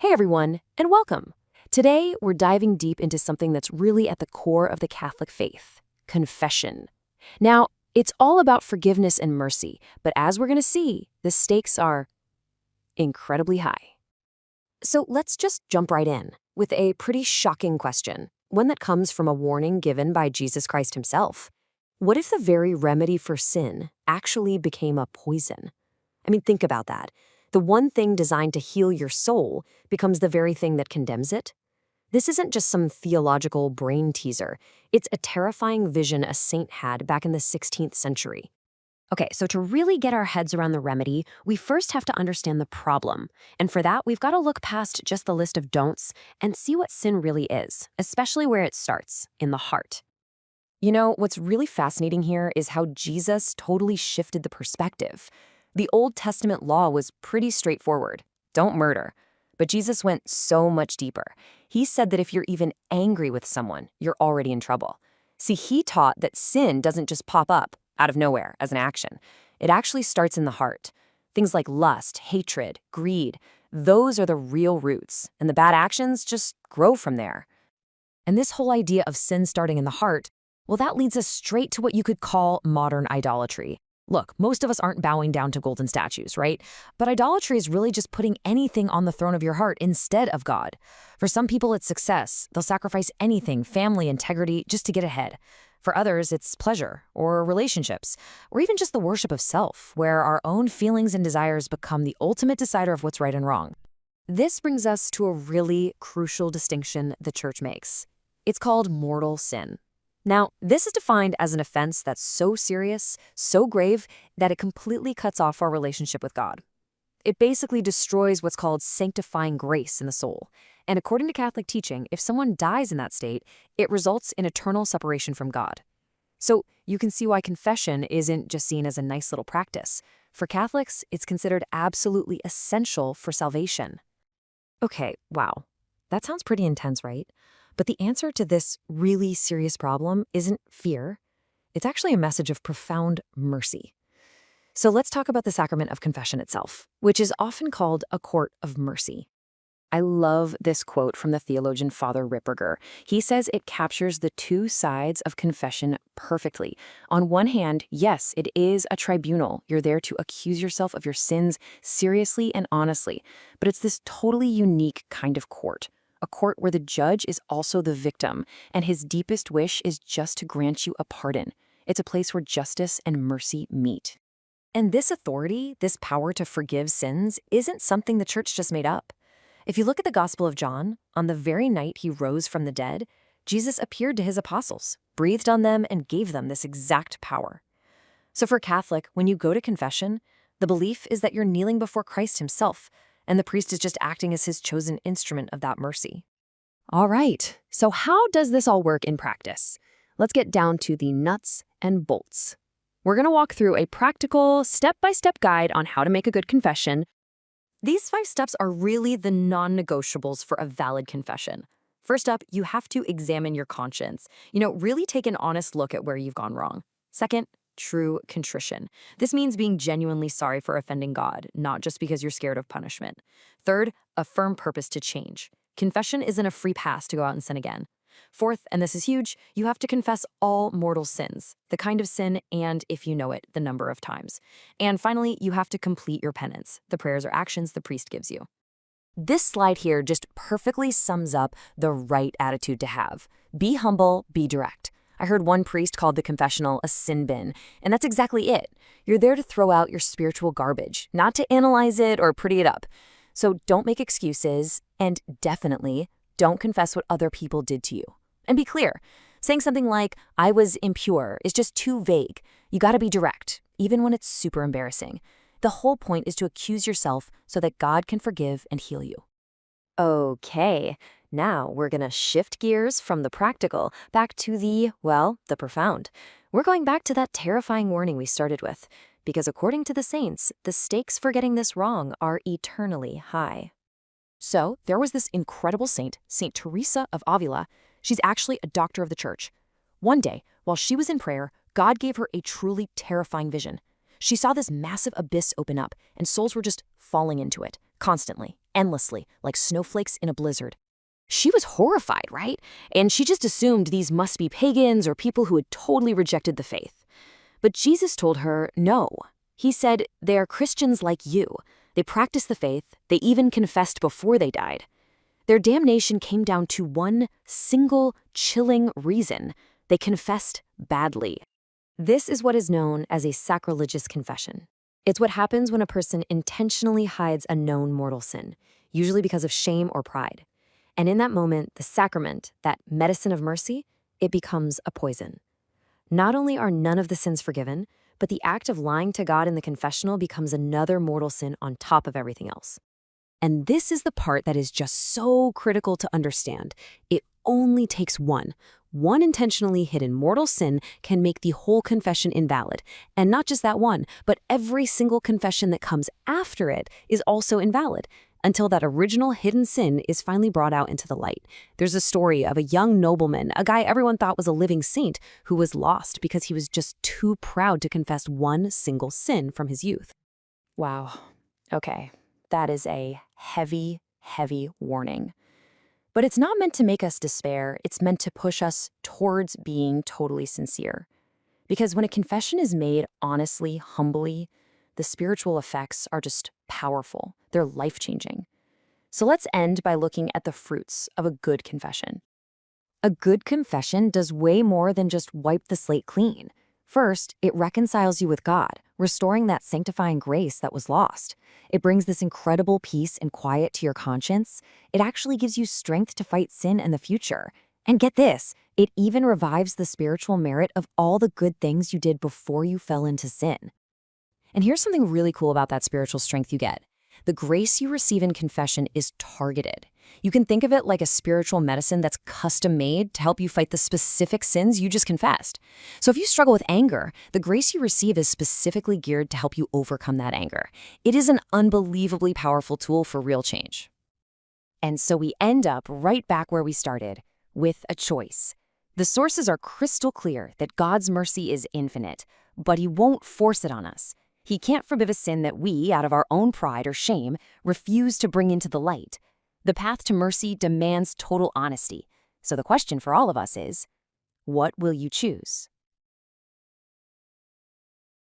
Hey everyone, and welcome. Today, we're diving deep into something that's really at the core of the Catholic faith, confession. Now, it's all about forgiveness and mercy, but as we're going to see, the stakes are incredibly high. So let's just jump right in with a pretty shocking question, one that comes from a warning given by Jesus Christ himself. What if the very remedy for sin actually became a poison? I mean, think about that. The one thing designed to heal your soul becomes the very thing that condemns it. This isn't just some theological brain teaser. It's a terrifying vision a saint had back in the 16th century. Okay, so to really get our heads around the remedy, we first have to understand the problem. And for that, we've got to look past just the list of don'ts and see what sin really is, especially where it starts, in the heart. You know, what's really fascinating here is how Jesus totally shifted the perspective. The Old Testament law was pretty straightforward. Don't murder. But Jesus went so much deeper. He said that if you're even angry with someone, you're already in trouble. See, he taught that sin doesn't just pop up out of nowhere as an action. It actually starts in the heart. Things like lust, hatred, greed, those are the real roots, and the bad actions just grow from there. And this whole idea of sin starting in the heart, well, that leads us straight to what you could call modern idolatry. Look, most of us aren't bowing down to golden statues, right? But idolatry is really just putting anything on the throne of your heart instead of God. For some people, it's success. They'll sacrifice anything, family, integrity, just to get ahead. For others, it's pleasure, or relationships, or even just the worship of self, where our own feelings and desires become the ultimate decider of what's right and wrong. This brings us to a really crucial distinction the Church makes. It's called mortal sin. Now, this is defined as an offense that's so serious, so grave, that it completely cuts off our relationship with God. It basically destroys what's called sanctifying grace in the soul. And according to Catholic teaching, if someone dies in that state, it results in eternal separation from God. So you can see why confession isn't just seen as a nice little practice. For Catholics, it's considered absolutely essential for salvation. Okay, wow. That sounds pretty intense, right? But the answer to this really serious problem isn't fear. It's actually a message of profound mercy. So let's talk about the sacrament of confession itself, which is often called a court of mercy. I love this quote from the theologian Father Ripperger. He says it captures the two sides of confession perfectly. On one hand, yes, it is a tribunal. You're there to accuse yourself of your sins seriously and honestly. But it's this totally unique kind of court. A court where the judge is also the victim, and his deepest wish is just to grant you a pardon. It's a place where justice and mercy meet. And this authority, this power to forgive sins, isn't something the Church just made up. If you look at the Gospel of John, on the very night he rose from the dead, Jesus appeared to his apostles, breathed on them, and gave them this exact power. So for a Catholic, when you go to confession, the belief is that you're kneeling before Christ himself, and the priest is just acting as his chosen instrument of that mercy. All right, so how does this all work in practice? Let's get down to the nuts and bolts. We're going to walk through a practical, step-by-step guide on how to make a good confession. These 5 steps are really the non-negotiables for a valid confession. First up, you have to examine your conscience. Really take an honest look at where you've gone wrong. Second, true contrition. This means being genuinely sorry for offending God, not just because you're scared of punishment. Third, a firm purpose to change. Confession isn't a free pass to go out and sin again. Fourth, and this is huge, you have to confess all mortal sins, the kind of sin and, if you know it, the number of times. And finally, you have to complete your penance, the prayers or actions the priest gives you. This slide here just perfectly sums up the right attitude to have. Be humble, be direct. I heard one priest called the confessional a sin bin, and that's exactly it. You're there to throw out your spiritual garbage, not to analyze it or pretty it up. So don't make excuses, and definitely don't confess what other people did to you. And be clear. Saying something like, I was impure, is just too vague. You gotta be direct, even when it's super embarrassing. The whole point is to accuse yourself so that God can forgive and heal you. Okay, now we're gonna shift gears from the practical back to the profound. We're going back to that terrifying warning we started with, because according to the saints, the stakes for getting this wrong are eternally high. So there was this incredible saint, Saint Teresa of Avila. She's actually a doctor of the Church. One day, while she was in prayer, God gave her a truly terrifying vision. She saw this massive abyss open up, and souls were just falling into it, constantly, endlessly, like snowflakes in a blizzard. She was horrified, right? And she just assumed these must be pagans or people who had totally rejected the faith. But Jesus told her, no. He said, they are Christians like you. They practice the faith. They even confessed before they died. Their damnation came down to one single, chilling reason. They confessed badly. This is what is known as a sacrilegious confession. It's what happens when a person intentionally hides a known mortal sin, usually because of shame or pride. And in that moment, the sacrament, that medicine of mercy, it becomes a poison. Not only are none of the sins forgiven, but the act of lying to God in the confessional becomes another mortal sin on top of everything else. And this is the part that is just so critical to understand. It only takes one. One intentionally hidden mortal sin can make the whole confession invalid. And not just that one, but every single confession that comes after it is also invalid, until that original hidden sin is finally brought out into the light. There's a story of a young nobleman, a guy everyone thought was a living saint, who was lost because he was just too proud to confess one single sin from his youth. Wow. Okay. That is a heavy, heavy warning. But it's not meant to make us despair. It's meant to push us towards being totally sincere. Because when a confession is made honestly, humbly, the spiritual effects are just powerful. They're life-changing. So let's end by looking at the fruits of a good confession. A good confession does way more than just wipe the slate clean. First, it reconciles you with God, restoring that sanctifying grace that was lost. It brings this incredible peace and quiet to your conscience. It actually gives you strength to fight sin in the future. And get this, it even revives the spiritual merit of all the good things you did before you fell into sin. And here's something really cool about that spiritual strength you get. The grace you receive in confession is targeted. You can think of it like a spiritual medicine that's custom-made to help you fight the specific sins you just confessed. So if you struggle with anger, the grace you receive is specifically geared to help you overcome that anger. It is an unbelievably powerful tool for real change. And so we end up right back where we started, with a choice. The sources are crystal clear that God's mercy is infinite, but He won't force it on us. He can't forgive a sin that we, out of our own pride or shame, refuse to bring into the light. The path to mercy demands total honesty. So the question for all of us is, what will you choose?